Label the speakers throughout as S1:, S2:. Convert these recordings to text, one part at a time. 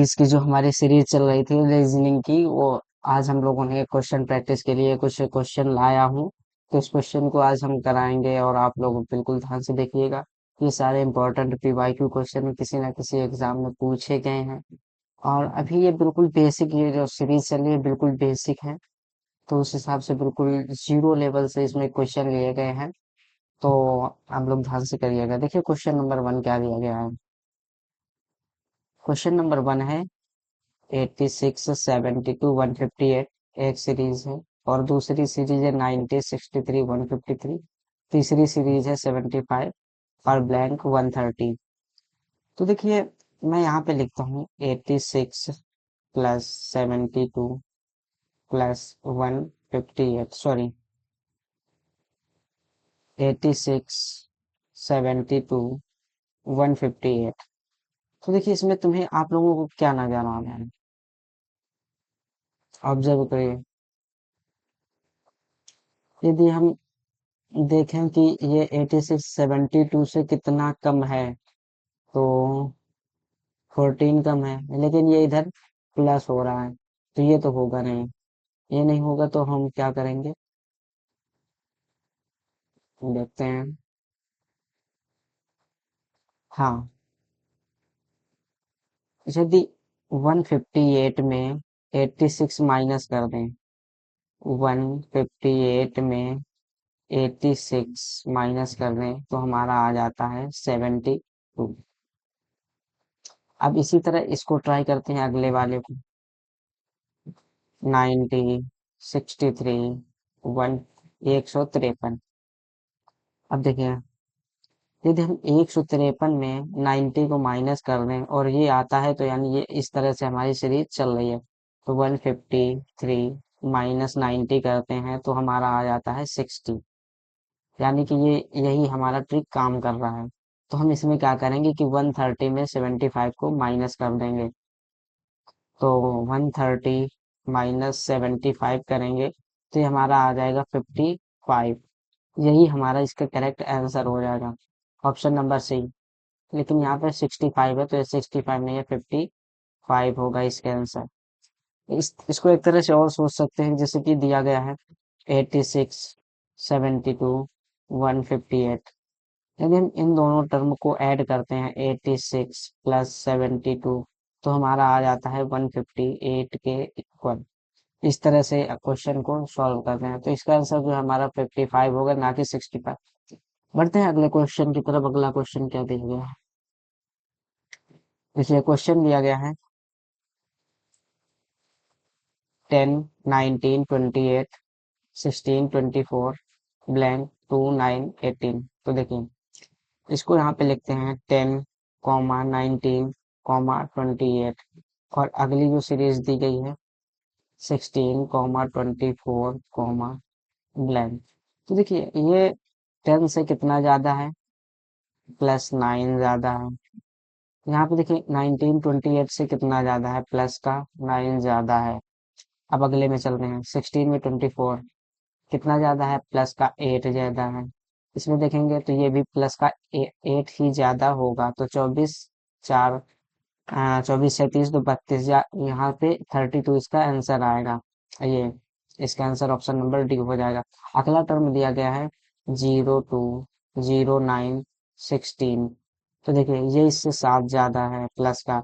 S1: Quiz की जो हमारी सीरीज चल रही थी रीजनिंग की, वो आज हम लोगों ने क्वेश्चन प्रैक्टिस के लिए कुछ क्वेश्चन लाया हूँ। तो इस क्वेश्चन को आज हम कराएंगे और आप लोग बिल्कुल ध्यान से देखिएगा। ये सारे इंपॉर्टेंट पीवाईक्यू क्वेश्चन किसी ना किसी एग्जाम में पूछे गए हैं। और अभी ये बिल्कुल बेसिक, ये जो सीरीज चल रही है बिल्कुल बेसिक है। तो उस हिसाब से बिल्कुल जीरो लेवल से इसमें क्वेश्चन लिए गए हैं। तो आप लोग ध्यान से करिएगा। देखिए क्वेश्चन नंबर 1 क्या दिया गया है। क्वेश्चन नंबर 1 है 86, 72, 158 एक सीरीज है। और दूसरी सीरीज है 90, 63, 153। तीसरी सीरीज है 75 और ब्लैंक 130। तो देखिए मैं यहाँ पे लिखता हूँ 86 प्लस 72 प्लस 158, सॉरी 86, 72, 158। तो देखिए इसमें तुम्हें आप लोगों को क्या नजर आ रहा है, ऑब्जर्व करिए। यदि हम देखें कि ये 86 72 से कितना कम है, तो 14 कम है, लेकिन ये इधर प्लस हो रहा है, तो ये तो होगा नहीं। ये नहीं होगा तो हम क्या करेंगे, देखते हैं। हाँ, यदि 158 में 86 माइनस कर दें, 158 में 86 माइनस कर दें तो हमारा आ जाता है 72। अब इसी तरह इसको ट्राई करते हैं अगले वाले को। 90, 63, 153। अब देखिए यदि हम 153 में 90 को माइनस कर दें और ये आता है, तो यानी ये इस तरह से हमारी सीरीज चल रही है। तो 153 माइनस 90 करते हैं तो हमारा आ जाता है 60। यानी कि ये यही हमारा ट्रिक काम कर रहा है। तो हम इसमें क्या करेंगे कि 130 में 75 को माइनस कर देंगे। तो 130 माइनस 75 करेंगे तो ये हमारा आ जाएगा 55। यही हमारा इसका करेक्ट आंसर हो जाएगा, ऑप्शन नंबर सी। लेकिन यहाँ पे 65 है तो ये 65 नहीं है, 55 होगा इसका आंसर। इसको एक तरह से और सोच सकते हैं, जैसे कि दिया गया है 86, 72, 158। यदि हम इन दोनों टर्म को ऐड करते हैं 86 प्लस 72, तो हमारा आ जाता है 158 के इक्वल। इस तरह से क्वेश्चन को सॉल्व करते हैं, तो इसका आंसर जो है हमारा 55 होगा, ना कि 65। बढ़ते हैं अगले क्वेश्चन की तरफ। अगला क्वेश्चन क्या दिया गया है। देखिए क्वेश्चन दिया गया है 10, 19, 28, 16, 24 ब्लैंक 2, 9, 18। तो देखिए इसको यहाँ पे लिखते हैं 10, 19, 28। और अगली जो सीरीज दी गई है 16, 24, ब्लैंक। तो देखिए ये 10 से कितना ज्यादा है, +9 ज्यादा है। यहाँ पे देखिए 19, 28 से कितना ज्यादा है, प्लस का 9 ज्यादा है। अब अगले में चलते हैं 16 में 24 कितना ज्यादा है, प्लस का 8 ज्यादा है। इसमें देखेंगे तो ये भी प्लस का 8 ही ज्यादा होगा। तो 24, 4, 24, 37 तो 32, यहाँ पे 32 इसका आंसर आएगा। ये इसका आंसर ऑप्शन नंबर डी हो जाएगा। अगला टर्म दिया गया है 02, 09, 16। तो देखिए ये इससे 7 ज्यादा है प्लस का,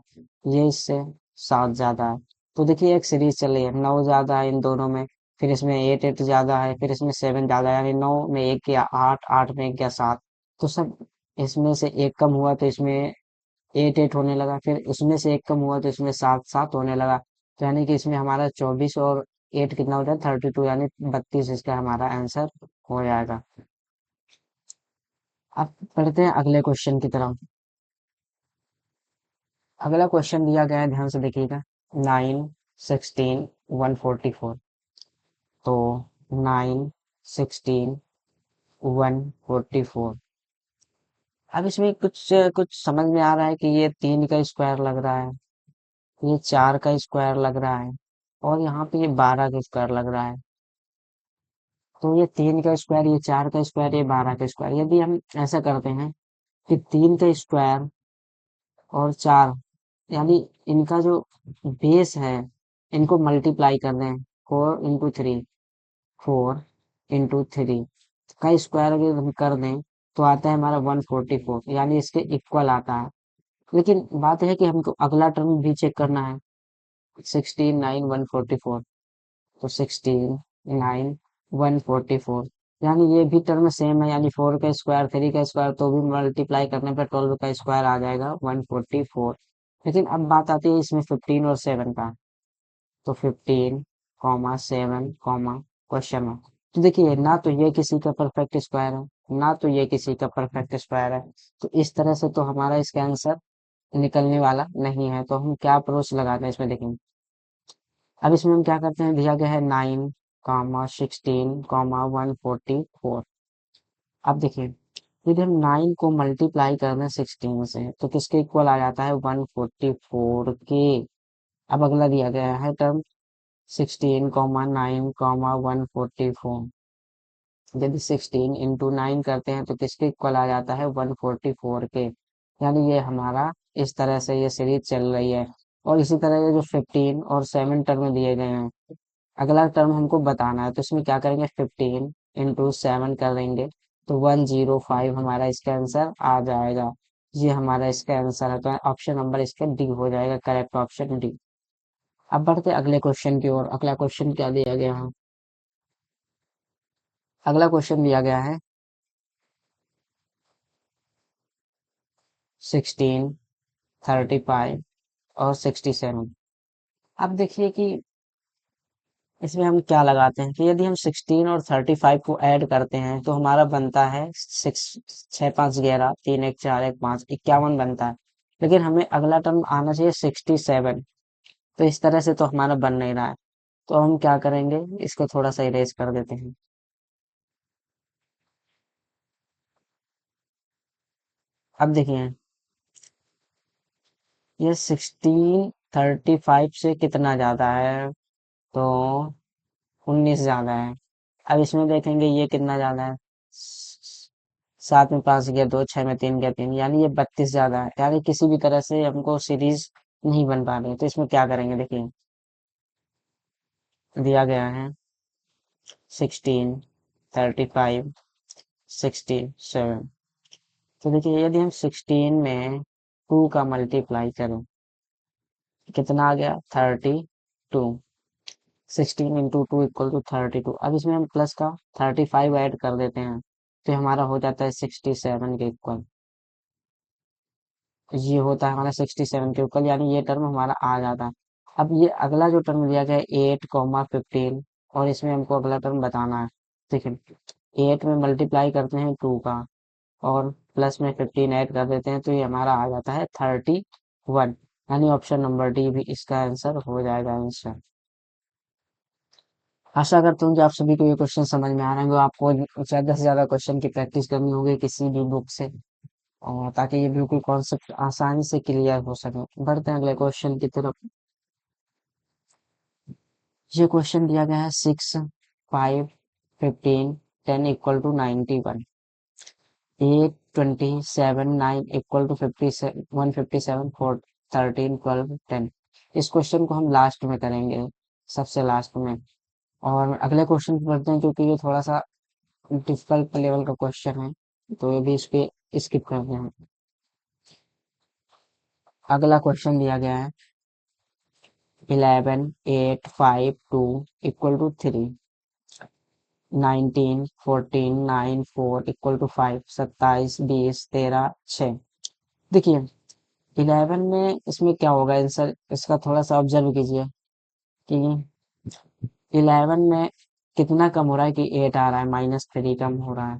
S1: ये इससे 7 ज्यादा है। तो देखिए एक सीरीज चल रही है, 9 ज्यादा है इन दोनों में, फिर इसमें 8 ज्यादा है, फिर इसमें 7 ज्यादा है, यानी 9 में 1 गया 8, 8 में 1 गया 7। तो सब इसमें से एक कम हुआ तो इसमें 8 होने लगा, फिर उसमें से एक कम हुआ तो इसमें 7 7 होने लगा। तो यानी कि इसमें हमारा 24 और 8 कितना हो जाए, 32, यानी 32 इसका हमारा आंसर हो जाएगा। अब पढ़ते हैं अगले क्वेश्चन की तरफ। अगला क्वेश्चन दिया गया है, ध्यान से देखिएगा। 9, 16, 144। तो 9, 16, 144। अब इसमें कुछ कुछ समझ में आ रहा है कि ये 3 का स्क्वायर लग रहा है, ये 4 का स्क्वायर लग रहा है, और यहाँ पे ये 12 का स्क्वायर लग रहा है। तो ये 3 का स्क्वायर, ये 4 का स्क्वायर, ये 12 का स्क्वायर। यदि हम ऐसा करते हैं कि 3 का स्क्वायर और 4 यानी इनका जो बेस है इनको मल्टीप्लाई कर रहे हैं, 4 into 3, 4 into 3 का स्क्वायर अगर हम कर दें तो आता है हमारा 144, यानी इसके इक्वल आता है। लेकिन बात है कि हमको अगला टर्म भी चेक करना है, 16 9 144, तो 16 9 144, यानी ये भी टर्म सेम है, यानी 4 का स्क्वायर 3 का स्क्वायर तो भी मल्टीप्लाई करने पर 12 का स्क्वायर आ जाएगा 144। लेकिन अब बात आती है इसमें 15 और 7 का, तो 15 7 क्वेश्चन मार्क। तो देखिए ना तो ये किसी का परफेक्ट स्क्वायर है ना तो ये किसी का परफेक्ट स्क्वायर है, तो इस तरह से तो हमारा इसका आंसर निकलने वाला नहीं है। तो हम क्या अप्रोच लगाते हैं इसमें देखेंगे। अब इसमें हम क्या करते हैं, दिया गया है 9 16 144। अब देखिए यदि हम 9 को मल्टीप्लाई कर दें 16 से तो किसके इक्वल आ जाता है 144 के। अब अगला दिया गया है टर्म 16 9 144, यदि 16 into 9 करते हैं तो किसके इक्वल आ जाता है 144 के। यानी ये हमारा इस तरह से ये सीरीज चल रही है। और इसी तरह ये जो 15 और 7 टर्म दिए गए हैं, अगला टर्म हमको बताना है, तो इसमें क्या करेंगे 15 into 7 कर देंगे, तो 105 हमारा इसका आंसर आ जाएगा। ये हमारा इसका आंसर है, तो ऑप्शन नंबर इसका डी हो जाएगा, करेक्ट ऑप्शन डी। अब बढ़ते अगले क्वेश्चन की ओर। अगला क्वेश्चन क्या दिया गया है, अगला क्वेश्चन दिया गया है 16 35 और 67। अब देखिए कि इसमें हम क्या लगाते हैं कि यदि हम 16 और 35 को ऐड करते हैं तो हमारा बनता है 6 6 5 11 3 1 4 1 5 51 बनता है। लेकिन हमें अगला टर्म आना चाहिए 67, तो इस तरह से तो हमारा बन नहीं रहा है। तो हम क्या करेंगे, इसको थोड़ा सा इरेज कर देते हैं। अब देखिए ये 16 35 से कितना ज्यादा है, तो 19 ज्यादा है। अब इसमें देखेंगे ये कितना ज्यादा है, 7 में 5 गया 2, 6 में 3 गया 3, यानी ये 32 ज्यादा है। यानी किसी भी तरह से हमको सीरीज नहीं बन पा रही, तो इसमें क्या करेंगे देखिए, दिया गया है 16 35 67। तो देखिए यदि हम 16 में 2 का मल्टीप्लाई करें कितना आ गया 32, 16 into 2 = 32। अब इसमें हम प्लस का 35 ऐड कर देते हैं तो हमारा हो जाता है 67 के इक्वल। ये होता है हमारा 67 के इक्वल, यानी ये टर्म हमारा आ जाता है। अब ये अगला जो टर्म दिया गया है 8 15, और इसमें हमको अगला टर्म बताना है। देखिए 8 में मल्टीप्लाई करते हैं 2 का और प्लस में 15 ऐड कर देते हैं तो ये हमारा आ जाता है 31, यानी ऑप्शन नंबर डी भी इसका आंसर हो जाएगा आंसर। आशा करता हूँ कि आप सभी को ये क्वेश्चन समझ में आ रहे होंगे। आपको ज्यादा से ज्यादा क्वेश्चन की प्रैक्टिस करनी होगी किसी भी बुक से, और ताकि ये बिल्कुल कॉन्सेप्ट आसानी से क्लियर हो सके। बढ़ते हैं अगले क्वेश्चन की तरफ। ये क्वेश्चन दिया गया है 6 5 15 10 = 91, 8 27 9 = 157 4 13 12 10। इस क्वेश्चन को हम लास्ट में करेंगे, सबसे लास्ट में। और अगले क्वेश्चन पे बढ़ते हैं क्योंकि ये थोड़ा सा डिफिकल्ट लेवल का क्वेश्चन है, तो ये भी इस पे स्किप करते हैं। अगला क्वेश्चन दिया गया है 11 8 5 2 = 3, 19 14 9 4 = 5, 27 20 13 6। देखिए 11 में इसमें क्या होगा आंसर, इसका थोड़ा सा ऑब्जर्व कीजिए कि 11 में कितना कम हो रहा है कि 8 आ रहा है, -3 कम हो रहा है।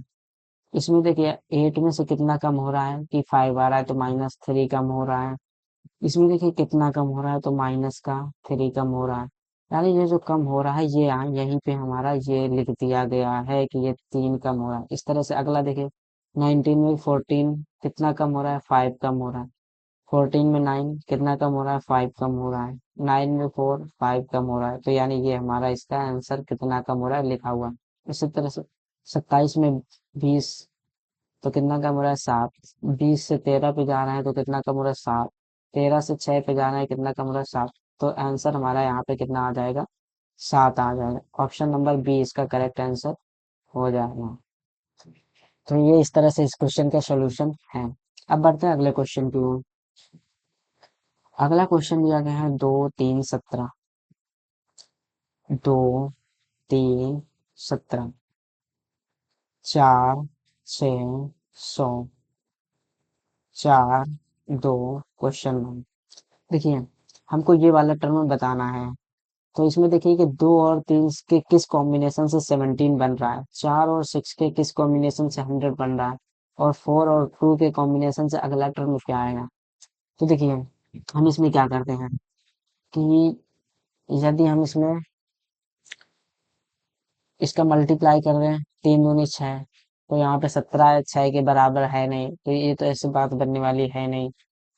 S1: इसमें देखिए 8 में से कितना कम हो रहा है कि 5 आ रहा है, तो -3 कम हो रहा है। इसमें देखिए कितना कम हो रहा है, तो माइनस का 3 कम हो रहा है। यानी ये जो कम हो रहा है ये यहाँ यहीं पे हमारा ये लिख दिया गया है कि ये 3 कम हो रहा है। इस तरह से अगला देखिए 19 में 14 कितना कम हो रहा है, 5 कम हो रहा है। 14 में 9 कितना कम हो रहा है, 5 कम हो रहा है। 9 में 4 5 कम हो रहा है, तो यानी ये हमारा इसका आंसर कितना कम हो रहा है लिखा हुआ है। इसी तरह से 27 में 20 तो कितना कम हो रहा है, 7। 20 से 13 पे जा रहे हैं तो कितना कम हो रहा है, 7। 13 से 6 पे जाना है, कितना कम रहा 7। तो आंसर हमारा यहाँ पे कितना आ जाएगा, 7 आ जाएगा। ऑप्शन नंबर बी इसका करेक्ट आंसर हो जाएगा। तो ये इस तरह से इस क्वेश्चन का सोल्यूशन है। अब बढ़ते हैं अगले क्वेश्चन की ओर। अगला क्वेश्चन दिया गया है 2 3 17। 2 3 17, 4 6 100, 4 2 क्वेश्चन मार्क। देखिए हमको ये वाला टर्म बताना है। तो इसमें देखिए कि 2 और 3 के किस कॉम्बिनेशन से 17 बन रहा है, 4 और 6 के किस कॉम्बिनेशन से 100 बन रहा है, और 4 और 2 के कॉम्बिनेशन से अगला टर्म क्या आएगा। तो देखिए हम इसमें क्या करते हैं कि यदि हम इसमें इसका मल्टीप्लाई कर रहे हैं, 3 दूनी 6, तो यहाँ पे 17 6 के बराबर है नहीं, तो ये तो ऐसी बात बनने वाली है नहीं।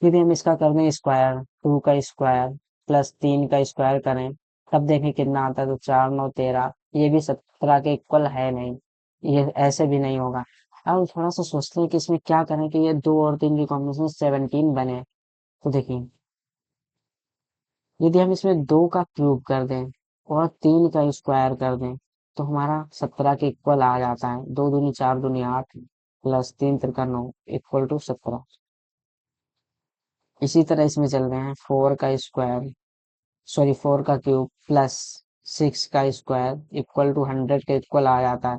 S1: फिर हम इसका कर दें स्क्वायर, 2 का स्क्वायर प्लस 3 का स्क्वायर करें, तब देखें कितना आता है। तो 4 9 13, ये भी 17 के इक्वल है नहीं, ये ऐसे भी नहीं होगा। अब थोड़ा सा सोचते हैं कि इसमें क्या करें कि ये 2 और 3 की कॉम्बिनेशन 17 बने। तो देखिए यदि हम इसमें 2 का क्यूब कर दें और 3 का स्क्वायर कर दें, तो हमारा 17 के इक्वल आ जाता है। 2 दूनी 4 दूनी 8 प्लस 3 3 9 इक्वल टू 17। इसी तरह इसमें चल रहे हैं, 4 का स्क्वायर, सॉरी 4 का क्यूब प्लस 6 का स्क्वायर इक्वल टू 100 के इक्वल आ जाता है।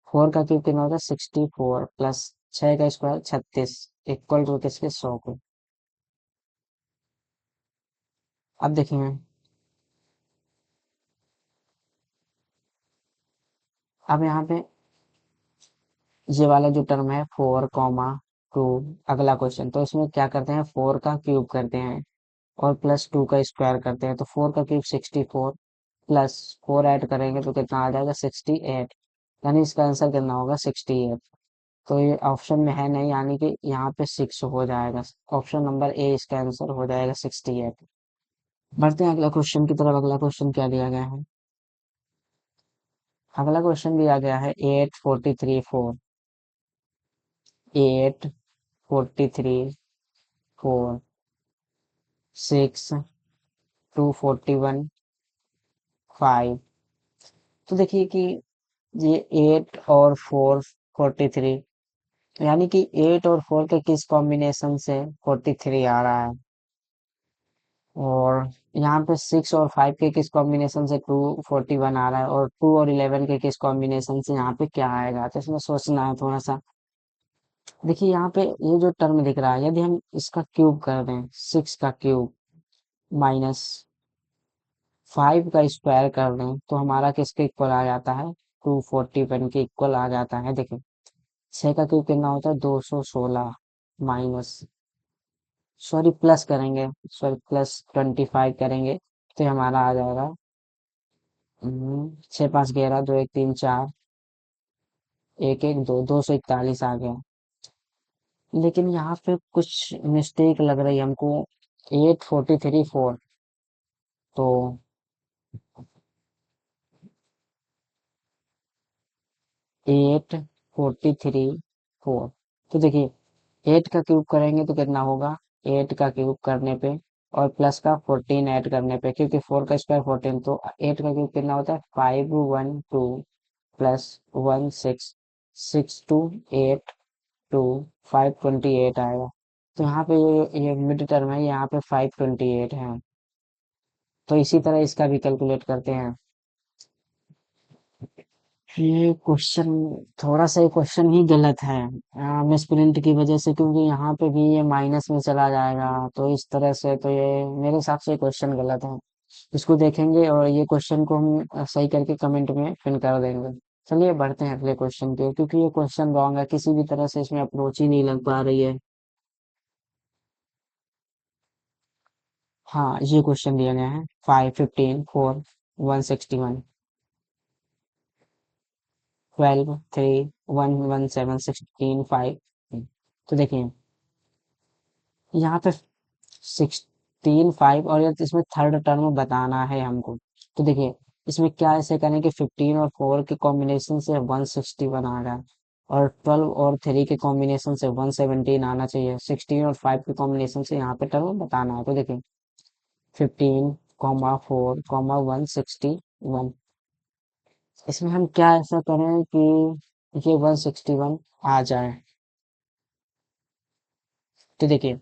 S1: 4 का क्यूब कितना होता है, 64 प्लस 6 का स्क्वायर 36 इक्वल टू किसके, 100 को। अब देखिए अब यहाँ पे ये वाला जो टर्म है 4 2, अगला क्वेश्चन, तो इसमें क्या करते हैं, 4 का क्यूब करते हैं और प्लस 2 का स्क्वायर करते हैं। तो 4 का क्यूब 64 प्लस 4 ऐड करेंगे तो कितना आ जाएगा, 68। यानी इसका आंसर कितना होगा, 68। तो ये ऑप्शन में है नहीं, यानी कि यहाँ पे 6 हो जाएगा। ऑप्शन नंबर ए इसका आंसर हो जाएगा 68। बढ़ते हैं अगला क्वेश्चन की तरफ। अगला क्वेश्चन क्या दिया गया है, अगला क्वेश्चन दिया गया है 8 43 4। 8 43 4, 6 2 41 5। तो देखिए कि ये 8 और 4 43, यानी कि 8 और 4 के किस कॉम्बिनेशन से 43 आ रहा है, और यहाँ पे 6 और 5 के किस कॉम्बिनेशन से 241 आ रहा है, और 2 और 11 के किस कॉम्बिनेशन से यहाँ पे क्या आएगा। तो इसमें सोचना है थोड़ा सा। देखिए यहाँ पे ये जो टर्म दिख रहा है, यदि हम इसका क्यूब कर दें, 6 का क्यूब माइनस 5 का स्क्वायर कर दें, तो हमारा किसके इक्वल आ जाता है, 241 के इक्वल आ जाता है। देखिए 6 का क्यूब कितना होता है, 216 माइनस, सॉरी प्लस करेंगे, सॉरी प्लस 25 करेंगे, तो ये हमारा आ जाएगा 6 5 11 2 1 3 4 1 1 2, 241 आ गया। लेकिन यहाँ पे कुछ मिस्टेक लग रही है हमको, 8 43 4। तो 8 43 4, तो देखिए 8 का क्यूब करेंगे तो कितना होगा, 8 का क्यूब करने पे और प्लस का 14 ऐड करने पे, क्योंकि 4 का स्क्वायर 14, तो 8 का क्यूब कितना होता है, 5 1 2 प्लस 1 6 6 2 8 2 5 28 आएगा। तो यहाँ पे ये मिड टर्म है, यहाँ पे 528 है। तो इसी तरह इसका भी कैलकुलेट करते हैं। ये क्वेश्चन थोड़ा सा, ये क्वेश्चन ही गलत है मिसप्रिंट की वजह से, क्योंकि यहाँ पे भी ये माइनस में चला जाएगा। तो इस तरह से तो ये मेरे हिसाब से क्वेश्चन गलत है। इसको देखेंगे और ये क्वेश्चन को हम सही करके कमेंट में पिन कर देंगे। चलिए बढ़ते हैं अगले क्वेश्चन पे, क्योंकि ये क्वेश्चन रॉन्ग है, किसी भी तरह से इसमें अप्रोच ही नहीं लग पा रही है। हाँ ये क्वेश्चन दिया गया है 5 15 4 161, 12 3 1 1 7 16 5। तो देखिए यहाँ पे 16 5, और ये इसमें थर्ड टर्म बताना है हमको। तो देखिए इसमें क्या ऐसे करें कि 15 और 4 के कॉम्बिनेशन से 161 आ रहा है, और 12 और 3 के कॉम्बिनेशन से 117 आना चाहिए। 16 और 5 के कॉम्बिनेशन से यहाँ पे टर्म बताना है। तो देखिए 15, 4, 161, इसमें हम क्या ऐसा करें कि ये 161 आ जाए। तो देखिए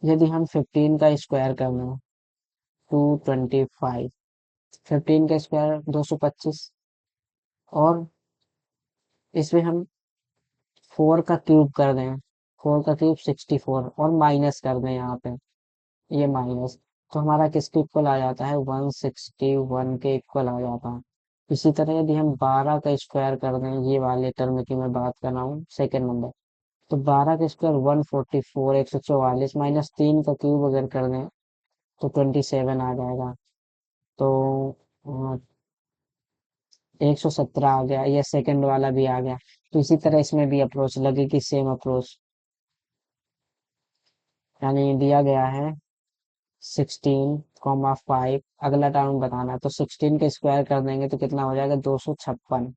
S1: यदि हम 15 का स्क्वायर करना है 225, 15 का स्क्वायर 225, और इसमें हम 4 का क्यूब कर दें, 4 का क्यूब 64, और माइनस कर दें यहाँ पे, ये माइनस, तो हमारा किसके इक्वल आ जाता है, 161 के इक्वल आ जाता है। इसी तरह यदि हम 12 का स्क्वायर कर दें, ये वाले टर्म की मैं बात कर रहा हूँ सेकेंड नंबर, तो 12 का स्क्वायर 144, 144, माइनस 3 का क्यूब अगर कर दें तो 27 आ जाएगा। तो 117 आ गया, ये सेकंड वाला भी आ गया। तो इसी तरह इसमें भी अप्रोच लगेगी, सेम अप्रोच, यानी दिया गया है 16, 5, अगला टर्म बताना है, तो 16 के स्क्वायर कर देंगे तो कितना हो जाएगा, 256,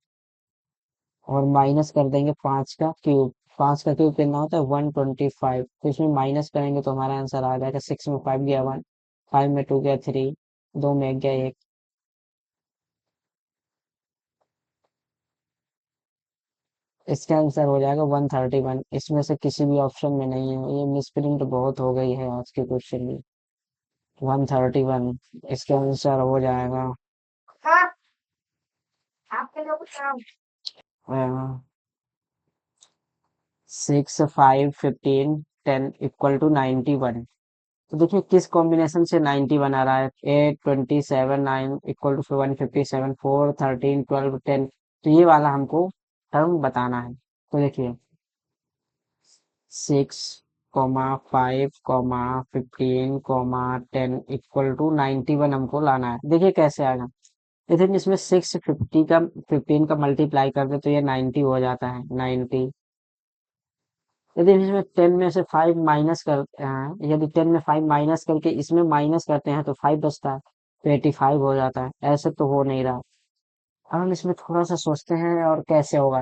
S1: और माइनस कर देंगे 5 का क्यूब, 5 का क्यूब कितना होता है 125, तो इसमें माइनस करेंगे तो हमारा आंसर आ जाएगा, 6 में 5 गया 1, 5 में 2 गया 3, 2 में 1 गया 1, इसका आंसर हो जाएगा 131। इसमें से किसी भी ऑप्शन में नहीं है, ये मिसप्रिंट बहुत हो गई है आज के क्वेश्चन में। 131 इसका आंसर हो जाएगा। हाँ, आपके लोग 6, 5, 15, 10 तो देखिए किस कॉम्बिनेशन से 91 आ रहा है, 8, 27, 9 = 157, 4, 13, 12, 10, तो ये वाला हमको टर्म बताना है। तो देखिए 6, 5, 15, 10 हमको लाना है। देखिए कैसे आएगा, यदि हम इसमें 650 का 15 का मल्टीप्लाई कर दे तो ये 90 हो जाता है, 90। यदि हम इसमें 10 में से 5 माइनस करते हैं, यदि 10 में 5 माइनस करके इसमें माइनस करते हैं तो 5 बचता है, तो 85 हो जाता है। ऐसे तो हो नहीं रहा। अब हम इसमें थोड़ा सा सोचते हैं और कैसे होगा।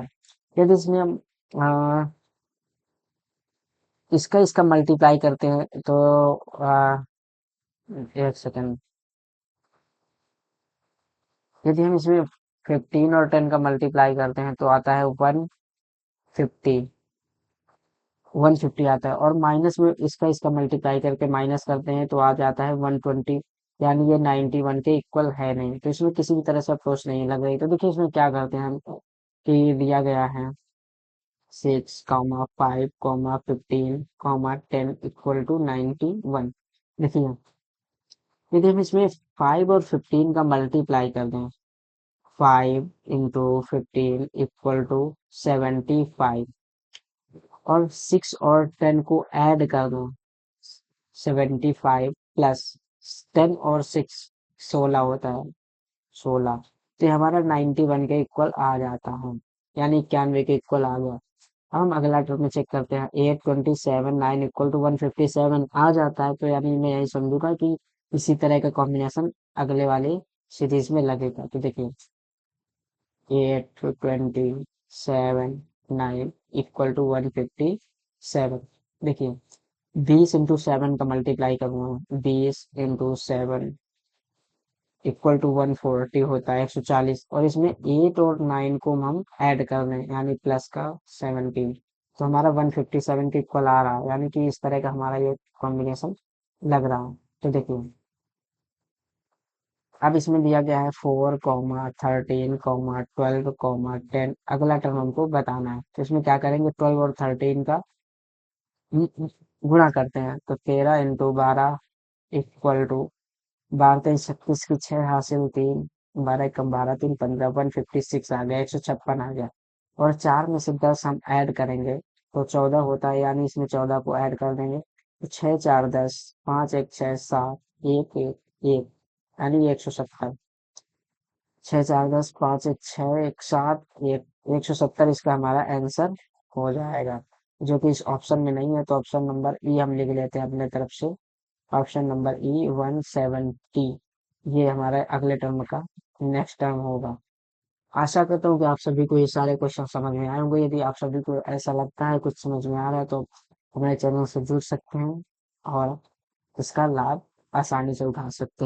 S1: यदि इसमें हम इसका इसका मल्टीप्लाई करते हैं तो एक सेकेंड, यदि हम इसमें 15 और 10 का मल्टीप्लाई करते हैं तो आता है 150, 150 आता है, और माइनस में इसका इसका मल्टीप्लाई करके माइनस करते हैं तो आ जाता है 120, यानी ये 91 के इक्वल है नहीं, तो इसमें किसी भी तरह से अप्रोच नहीं लग रही। तो देखिए इसमें क्या करते हैं हम, कि दिया गया है 6, 5, 15, 10 = 91। देखिए यदि हम इसमें 5 और 15 का मल्टीप्लाई कर दें, 5 × 15 = 75, और 6 और 10 को ऐड कर दो, 75 प्लस 10 और 6 16 होता है, 16, तो ये हमारा 91 के इक्वल आ जाता है, यानी 91 के इक्वल आ गया। अब हम अगला टर्म में चेक करते हैं, 8, 27, 9 = 157 आ जाता है, तो यानी मैं यही समझूंगा कि इसी तरह का कॉम्बिनेशन अगले वाले सीरीज में लगेगा। तो देखिए 8, 27, 9 = 157, देखिए 20 × 7 का मल्टीप्लाई करूंगा, 20 × 7 = 140 होता है, 140, और इसमें 8 और 9 को हम ऐड कर रहे हैं, यानी प्लस का 17, तो हमारा 157 के इक्वल आ रहा है, यानी कि इस तरह का हमारा ये कॉम्बिनेशन लग रहा है। तो देखिए अब इसमें दिया गया है 4, 13, 12, 10, अगला टर्म हमको बताना है, तो इसमें क्या करेंगे, 12 और 13 का गुणा करते हैं, तो 13 × 12 = 12 × 3 = 36 की 6 हासिल 3, 12 × 1 = 12, 3 × 15 156 आ गया, 156 आ गया, और 4 में से 10 हम ऐड करेंगे तो 14 होता है, यानी इसमें 14 को ऐड कर देंगे, तो 6, 4, 10, 5, 1, 6, 7, 1, 1, 1, यानी 170, 6, 4, 10, 5, 1, 6, 1, 7, 1, 170 इसका हमारा आंसर हो जाएगा, जो कि इस ऑप्शन में नहीं है, तो ऑप्शन नंबर ई हम लिख लेते हैं अपने तरफ से, ऑप्शन नंबर ई 170, ये हमारे अगले टर्म का नेक्स्ट टर्म होगा। आशा करता हूँ कि आप सभी को ये सारे क्वेश्चन समझ में आए होंगे। यदि आप सभी को ऐसा लगता है कुछ समझ में आ रहा है तो हमारे चैनल से जुड़ सकते हैं और इसका लाभ आसानी से उठा सकते हैं।